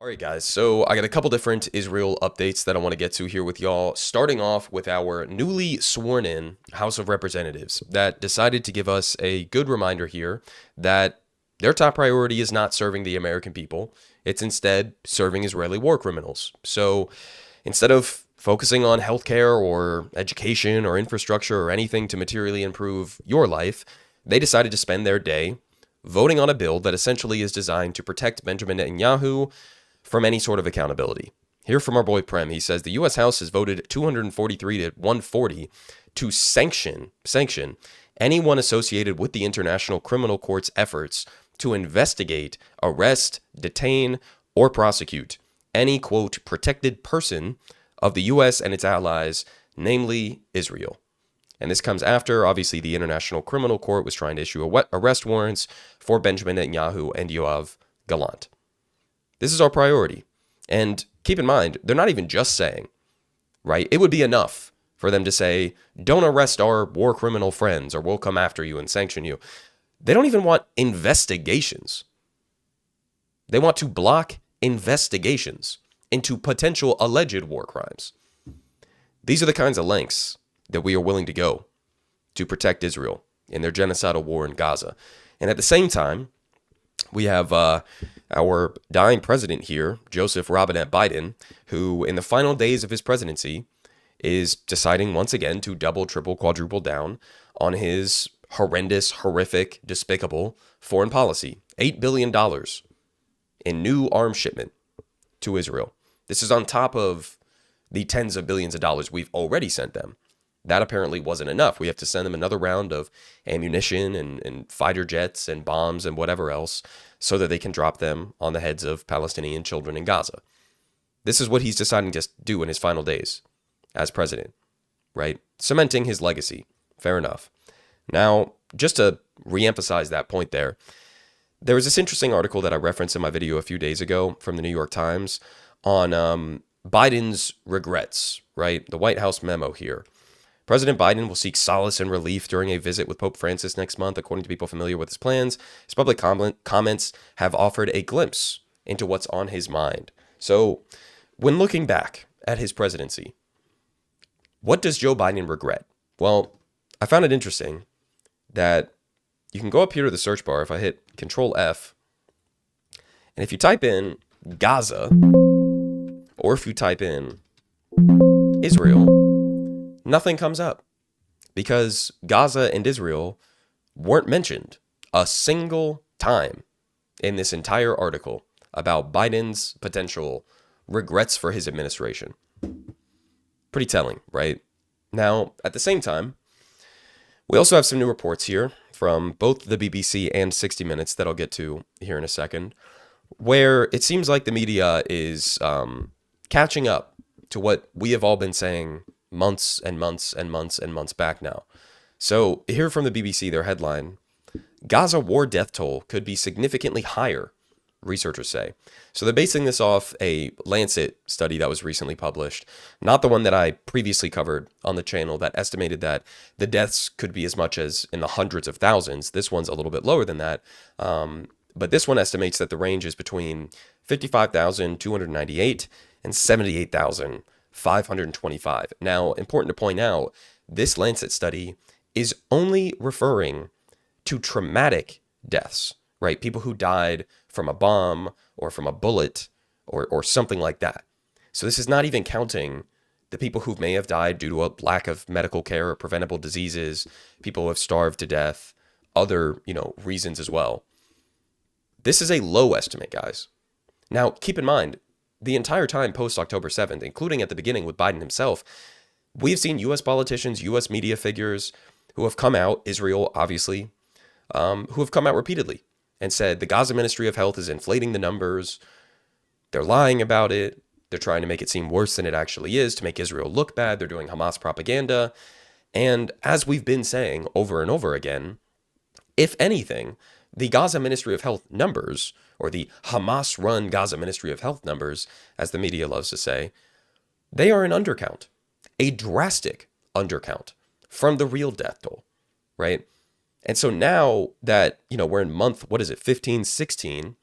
All right, guys, so I got a couple different Israel updates that I want to get to here with y'all, starting off with our newly sworn in House of Representatives that decided to give us a good reminder here that their top priority is not serving the American people. It's instead serving Israeli war criminals. So instead of focusing on healthcare or education or infrastructure or anything to materially improve your life, they decided to spend their day voting on a bill that essentially is designed to protect Benjamin Netanyahu from any sort of accountability. Here from our boy Prem, he says the U.S. House has voted 243 to 140 to sanction anyone associated with the International Criminal Court's efforts to investigate, arrest, detain, or prosecute any, quote, protected person of the U.S. and its allies, namely Israel. And this comes after, obviously, the International Criminal Court was trying to issue arrest warrants for Benjamin Netanyahu and Yoav Gallant. This is our priority. And keep in mind, they're not even just saying, right? It would be enough for them to say, don't arrest our war criminal friends or we'll come after you and sanction you. They don't even want investigations. They want to block investigations into potential alleged war crimes. These are the kinds of lengths that we are willing to go to protect Israel in their genocidal war in Gaza. And at the same time, we have our dying president here, Joseph Robinette Biden, who in the final days of his presidency is deciding once again to double, triple, quadruple down on his horrendous, horrific, despicable foreign policy. $8 billion in new arms shipment to Israel. This is on top of the tens of billions of dollars we've already sent them. That apparently wasn't enough. We have to send them another round of ammunition and fighter jets and bombs and whatever else so that they can drop them on the heads of Palestinian children in Gaza. This is what he's deciding to do in his final days as president, right? Cementing his legacy. Fair enough. Now, just to reemphasize that point there was this interesting article that I referenced in my video a few days ago from the New York Times on Biden's regrets, right? The White House memo here. President Biden will seek solace and relief during a visit with Pope Francis next month, according to people familiar with his plans. His public comments have offered a glimpse into what's on his mind. So, when looking back at his presidency, what does Joe Biden regret? Well, I found it interesting that you can go up here to the search bar if I hit Control F, and if you type in Gaza, or if you type in Israel, nothing comes up because Gaza and Israel weren't mentioned a single time in this entire article about Biden's potential regrets for his administration. Pretty telling, right? Now, at the same time, we also have some new reports here from both the BBC and 60 Minutes that I'll get to here in a second, where it seems like the media is catching up to what we have all been saying months and months and months and months back now. So here from the BBC, their headline, Gaza war death toll could be significantly higher, researchers say. So they're basing this off a Lancet study that was recently published, not the one that I previously covered on the channel that estimated that the deaths could be as much as in the hundreds of thousands. This one's a little bit lower than that. But this one estimates that the range is between 55,298 and 78,525. Now, important to point out, this Lancet study is only referring to traumatic deaths, right? People who died from a bomb or from a bullet or something like that. So this is not even counting the people who may have died due to a lack of medical care or preventable diseases, people who have starved to death, other, reasons as well. This is a low estimate, guys. Now, keep in mind, the entire time post-October 7th, including at the beginning with Biden himself, we've seen U.S. politicians, U.S. media figures who have come out, Israel, obviously, who have come out repeatedly and said the Gaza Ministry of Health is inflating the numbers. They're lying about it. They're trying to make it seem worse than it actually is to make Israel look bad. They're doing Hamas propaganda. And as we've been saying over and over again, if anything, the Gaza Ministry of Health numbers, or the Hamas-run Gaza Ministry of Health numbers, as the media loves to say, they are an undercount, a drastic undercount from the real death toll, right? And so now that, we're in month, 15, 16,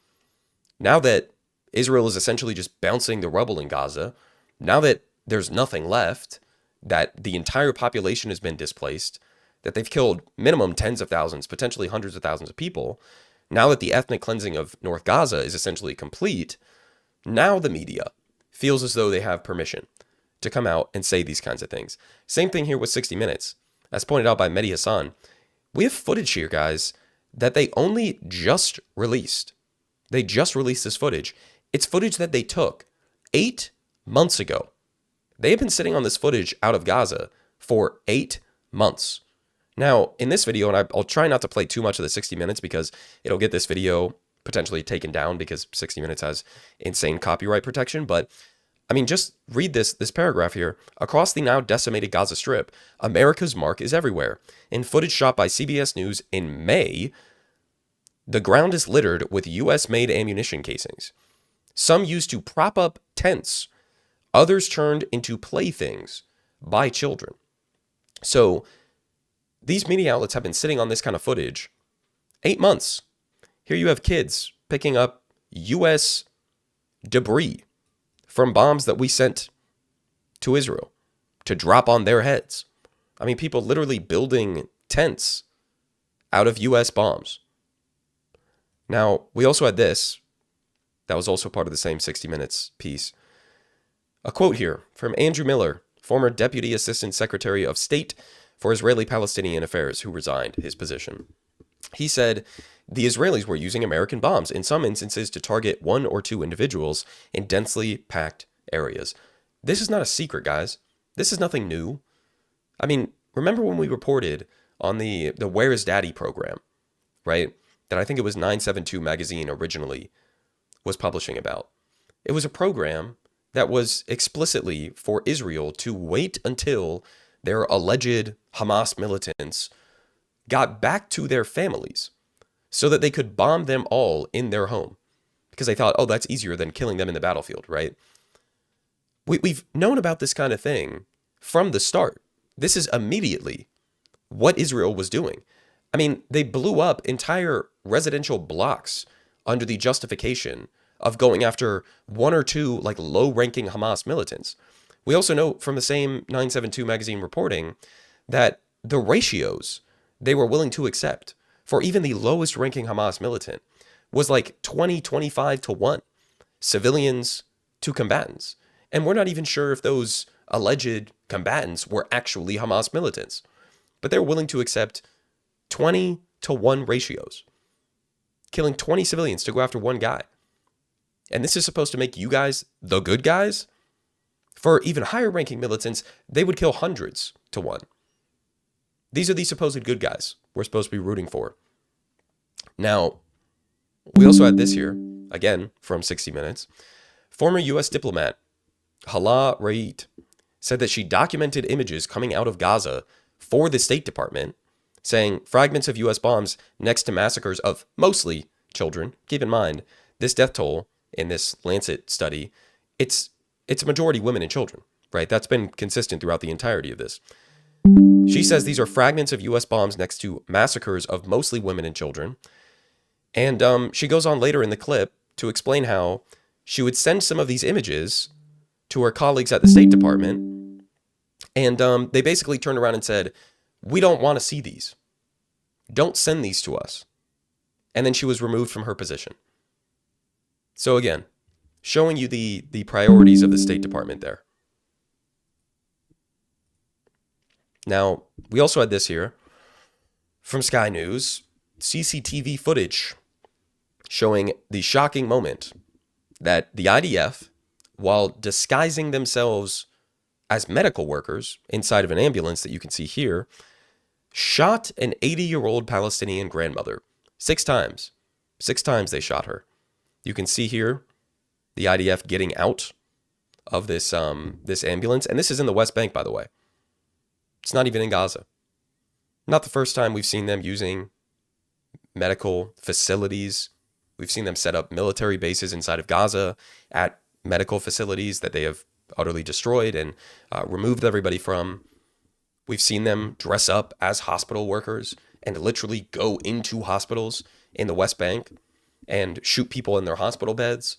now that Israel is essentially just bouncing the rubble in Gaza. Now that there's nothing left, that the entire population has been displaced, that they've killed minimum tens of thousands, potentially hundreds of thousands of people, now that the ethnic cleansing of North Gaza is essentially complete, now the media feels as though they have permission to come out and say these kinds of things. Same thing here with 60 Minutes. As pointed out by Mehdi Hassan, we have footage here, guys, that they only just released. They just released this footage. It's footage that they took 8 months ago. They have been sitting on this footage out of Gaza for 8 months. Now, in this video, and I'll try not to play too much of the 60 Minutes because it'll get this video potentially taken down because 60 Minutes has insane copyright protection. But, I mean, just read this paragraph here. Across the now decimated Gaza Strip, America's mark is everywhere. In footage shot by CBS News in May, the ground is littered with U.S.-made ammunition casings. Some used to prop up tents. Others turned into playthings by children. So these media outlets have been sitting on this kind of footage 8 months. Here you have kids picking up U.S. debris from bombs that we sent to Israel to drop on their heads. I mean, people literally building tents out of U.S. bombs. Now, we also had this. That was also part of the same 60 Minutes piece. A quote here from Andrew Miller, former Deputy Assistant Secretary of State for Israeli-Palestinian Affairs, who resigned his position. He said, the Israelis were using American bombs in some instances to target 1 or 2 individuals in densely packed areas. This is not a secret, guys. This is nothing new. I mean, remember when we reported on the Where is Daddy program, right? That I think it was 972 magazine originally was publishing about. It was a program that was explicitly for Israel to wait until their alleged Hamas militants got back to their families so that they could bomb them all in their home. Because they thought, oh, that's easier than killing them in the battlefield, right? We've known about this kind of thing from the start. This is immediately what Israel was doing. I mean, they blew up entire residential blocks under the justification of going after 1 or 2 like low-ranking Hamas militants. We also know from the same 972 magazine reporting that the ratios they were willing to accept for even the lowest ranking Hamas militant was like 20-25 to 1 civilians to combatants. And we're not even sure if those alleged combatants were actually Hamas militants, but they're willing to accept 20 to 1 ratios, killing 20 civilians to go after 1 guy. And this is supposed to make you guys the good guys? For even higher ranking militants, they would kill hundreds to 1. These are the supposed good guys we're supposed to be rooting for. Now, we also had this here, again, from 60 Minutes. Former U.S. diplomat Hala Ra'it said that she documented images coming out of Gaza for the State Department, saying fragments of U.S. bombs next to massacres of mostly children. Keep in mind, this death toll in this Lancet study, it's a majority women and children, right? That's been consistent throughout the entirety of this. She says these are fragments of U.S. bombs next to massacres of mostly women and children. And she goes on later in the clip to explain how she would send some of these images to her colleagues at the State Department. And they basically turned around and said, we don't want to see these. Don't send these to us. And then she was removed from her position. So again, showing you the priorities of the State Department there. Now, we also had this here from Sky News, CCTV footage showing the shocking moment that the IDF, while disguising themselves as medical workers inside of an ambulance that you can see here, shot an 80-year-old Palestinian grandmother 6 times. 6 times they shot her. You can see here the IDF getting out of this ambulance. And this is in the West Bank, by the way. It's not even in Gaza. Not the first time we've seen them using medical facilities. We've seen them set up military bases inside of Gaza at medical facilities that they have utterly destroyed and removed everybody from. We've seen them dress up as hospital workers and literally go into hospitals in the West Bank and shoot people in their hospital beds.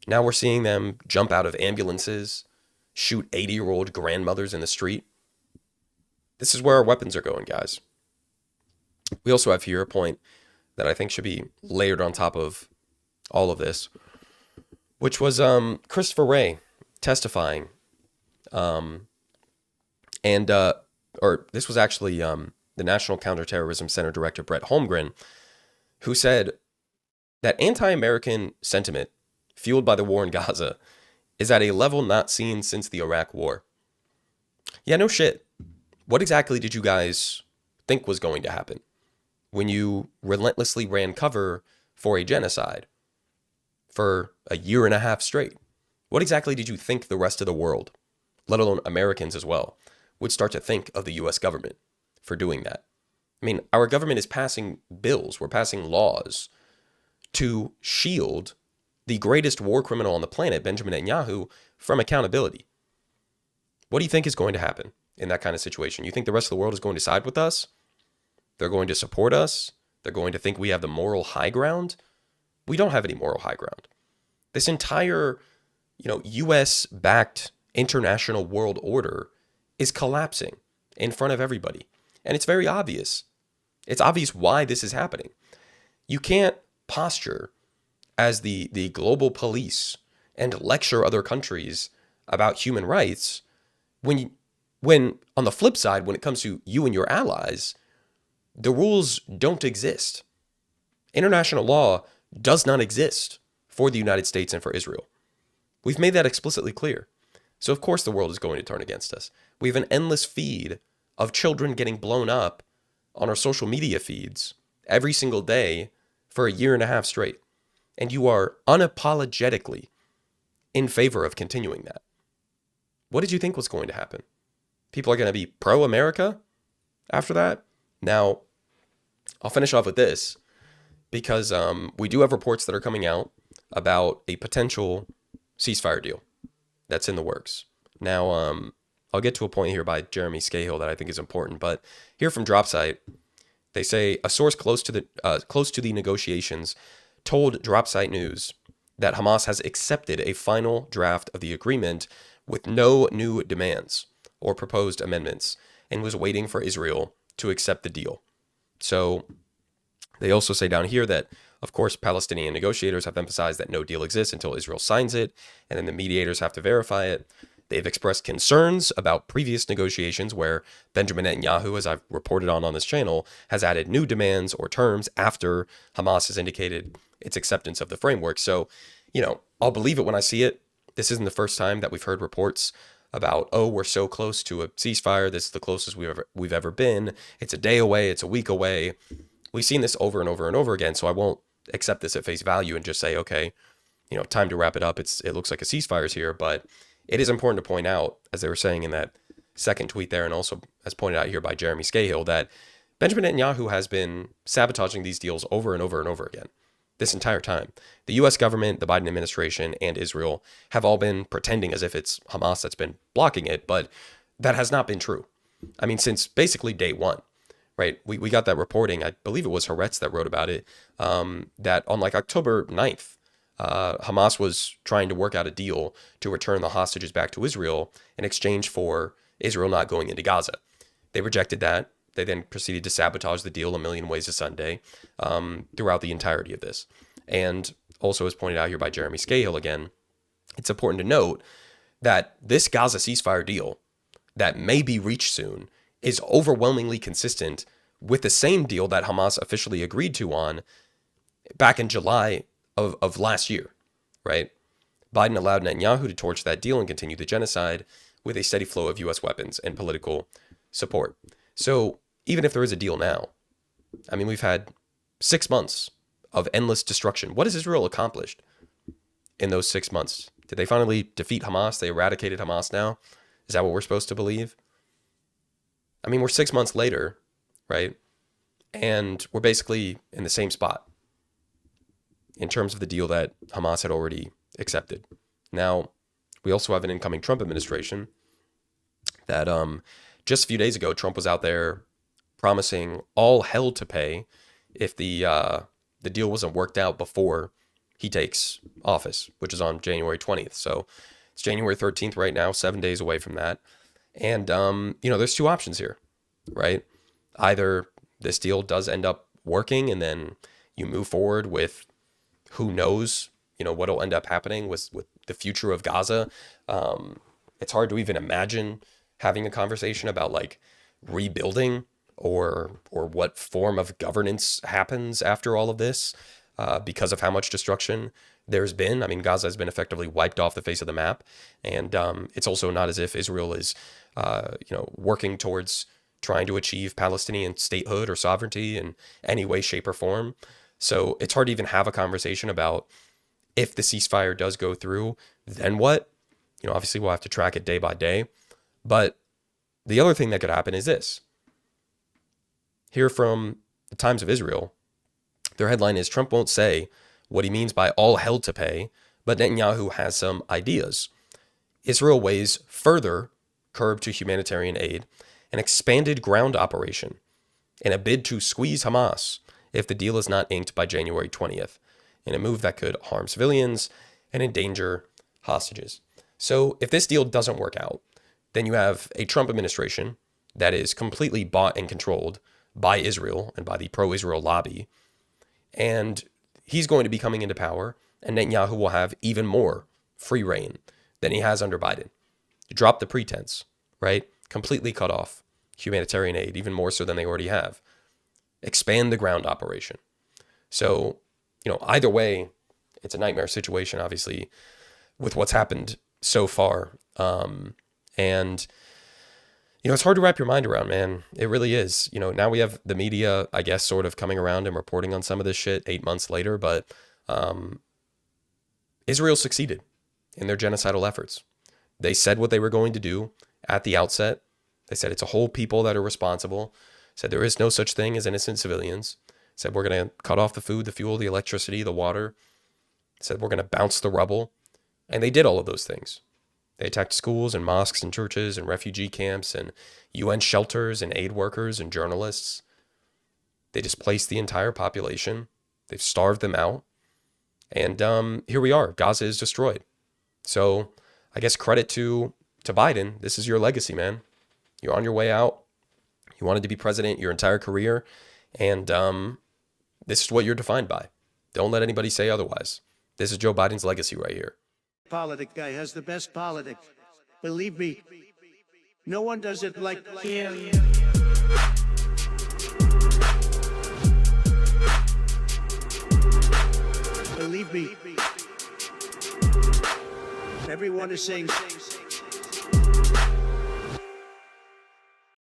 Now we're seeing them jump out of ambulances, shoot 80-year-old grandmothers in the street. This is where our weapons are going, guys. We also have here a point that I think should be layered on top of all of this, which was Christopher Wray testifying. Or this was actually the National Counterterrorism Center Director Brett Holmgren, who said that anti-American sentiment fueled by the war in Gaza is at a level not seen since the Iraq War. Yeah, no shit. What exactly did you guys think was going to happen when you relentlessly ran cover for a genocide for a year and a half straight? What exactly did you think the rest of the world, let alone Americans as well, would start to think of the U.S. government for doing that? I mean, our government is passing bills, we're passing laws to shield the greatest war criminal on the planet, Benjamin Netanyahu, from accountability. What do you think is going to happen in that kind of situation? You think the rest of the world is going to side with us? They're going to support us? They're going to think we have the moral high ground? We don't have any moral high ground. This entire, U.S.-backed international world order is collapsing in front of everybody. And it's very obvious. It's obvious why this is happening. You can't posture as the global police and lecture other countries about human rights when on the flip side, when it comes to you and your allies, the rules don't exist. International law does not exist for the United States and for Israel. We've made that explicitly clear. So of course the world is going to turn against us. We have an endless feed of children getting blown up on our social media feeds every single day for a year and a half straight. And you are unapologetically in favor of continuing that. What did you think was going to happen? People are going to be pro-America after that? Now, I'll finish off with this because we do have reports that are coming out about a potential ceasefire deal that's in the works. Now, I'll get to a point here by Jeremy Scahill that I think is important, but here from DropSite, they say a source close to the negotiations told DropSite News that Hamas has accepted a final draft of the agreement with no new demands or proposed amendments and was waiting for Israel to accept the deal. So they also say down here that, of course, Palestinian negotiators have emphasized that no deal exists until Israel signs it, and then the mediators have to verify it. They've expressed concerns about previous negotiations where Benjamin Netanyahu, as I've reported on this channel, has added new demands or terms after Hamas has indicated its acceptance of the framework. So, I'll believe it when I see it. This isn't the first time that we've heard reports about, oh, we're so close to a ceasefire. This is the closest we've ever been. It's a day away. It's a week away. We've seen this over and over and over again. So I won't accept this at face value and just say, okay, time to wrap it up. It looks like a ceasefire is here, but it is important to point out, as they were saying in that second tweet there, and also as pointed out here by Jeremy Scahill, that Benjamin Netanyahu has been sabotaging these deals over and over and over again this entire time. The U.S. government, the Biden administration, and Israel have all been pretending as if it's Hamas that's been blocking it, but that has not been true. I mean, since basically day one, right? We got that reporting, I believe it was Haaretz that wrote about it, that on October 9th, Hamas was trying to work out a deal to return the hostages back to Israel in exchange for Israel not going into Gaza. They rejected that. They then proceeded to sabotage the deal a million ways a Sunday throughout the entirety of this. And also, as pointed out here by Jeremy Scahill again, it's important to note that this Gaza ceasefire deal that may be reached soon is overwhelmingly consistent with the same deal that Hamas officially agreed to on back in July of last year, right? Biden allowed Netanyahu to torch that deal and continue the genocide with a steady flow of U.S. weapons and political support. So even if there is a deal now, I mean, we've had 6 months of endless destruction. What has Israel accomplished in those 6 months? Did they finally defeat Hamas? They eradicated Hamas now? Is that what we're supposed to believe? I mean, we're 6 months later, right? And we're basically in the same spot in terms of the deal that Hamas had already accepted. Now, we also have an incoming Trump administration that just a few days ago, Trump was out there promising all hell to pay if the deal wasn't worked out before he takes office, which is on January 20th. So it's January 13th right now, 7 days away from that. And, there's two options here, right? Either this deal does end up working and then you move forward with who knows, what'll end up happening with the future of Gaza. It's hard to even imagine having a conversation about like rebuilding or what form of governance happens after all of this, because of how much destruction there's been. I mean, Gaza has been effectively wiped off the face of the map. And it's also not as if Israel is, working towards trying to achieve Palestinian statehood or sovereignty in any way, shape, or form. So it's hard to even have a conversation about if the ceasefire does go through, then what? Obviously we'll have to track it day by day. But the other thing that could happen is this. Here from the Times of Israel, their headline is Trump won't say what he means by all hell to pay, but Netanyahu has some ideas. Israel weighs further curb to humanitarian aid, an expanded ground operation in a bid to squeeze Hamas if the deal is not inked by January 20th, in a move that could harm civilians and endanger hostages. So if this deal doesn't work out, then you have a Trump administration that is completely bought and controlled by Israel and by the pro-Israel lobby. And he's going to be coming into power, and Netanyahu will have even more free reign than he has under Biden. Drop the pretense, right? Completely cut off humanitarian aid, even more so than they already have. Expand the ground operation. So, either way, it's a nightmare situation, obviously, with what's happened so far. And it's hard to wrap your mind around, man. It really is. Now we have the media, I guess, sort of coming around and reporting on some of this shit 8 months later, but Israel succeeded in their genocidal efforts. They said what they were going to do at the outset. They said it's a whole people that are responsible. Said there is no such thing as innocent civilians. Said we're going to cut off the food, the fuel, the electricity, the water. Said we're going to bounce the rubble. And they did all of those things. They attacked schools and mosques and churches and refugee camps and UN shelters and aid workers and journalists. They displaced the entire population. They've starved them out. And here we are. Gaza is destroyed. So I guess credit to Biden. This is your legacy, man. You're on your way out. You wanted to be president your entire career. And this is what you're defined by. Don't let anybody say otherwise. This is Joe Biden's legacy right here. Politic guy has the best politics. Believe me, no one does it like him. Believe me, everyone is saying